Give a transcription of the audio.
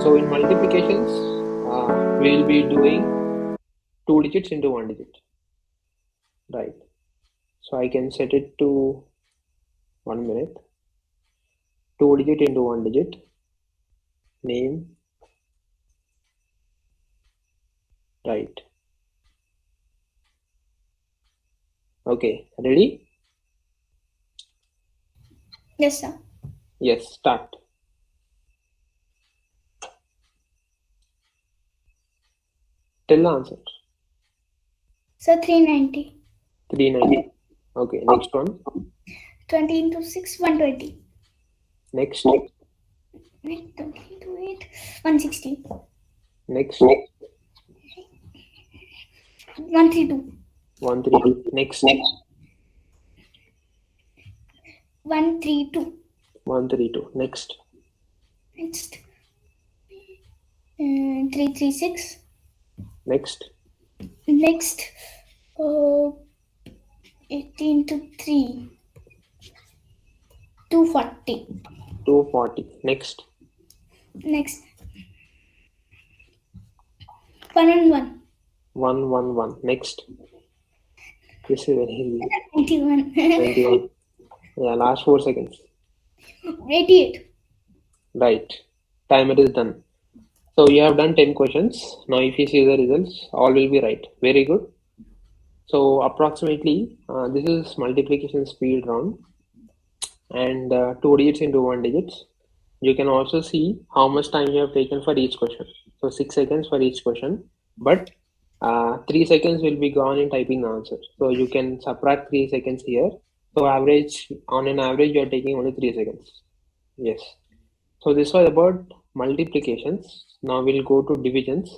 So in multiplications, we will be doing 2 digits into 1 digit, right? So I can set it to 1 minute. 2 digit into 1 digit, name, right? Okay, ready? Yes, sir. Yes, start. Tell the answer. Sir, 390. 390. Okay, next one. 20 into 6, 120. Next, Wait, 20 into 8, 160. next, 132. 132. Next, 132. 132. Next, Next, 336. next, Next, uh, 18 to 3, 240. 240. Next, Next, 111. 111. Next, this is very easy. 91. 21. Yeah, last 4 seconds. 88. Right. Timer is done. So you have done 10 questions. Now if you see the results, all will be right. Very good. So approximately, this is multiplication speed round, and 2 digits into 1 digits. You can also see how much time you have taken for each question. So 6 seconds for each question, but 3 seconds will be gone in typing the answer. So you can subtract 3 seconds here. So on an average, you are taking only 3 seconds. Yes. So this was about multiplications. Now we'll go to divisions.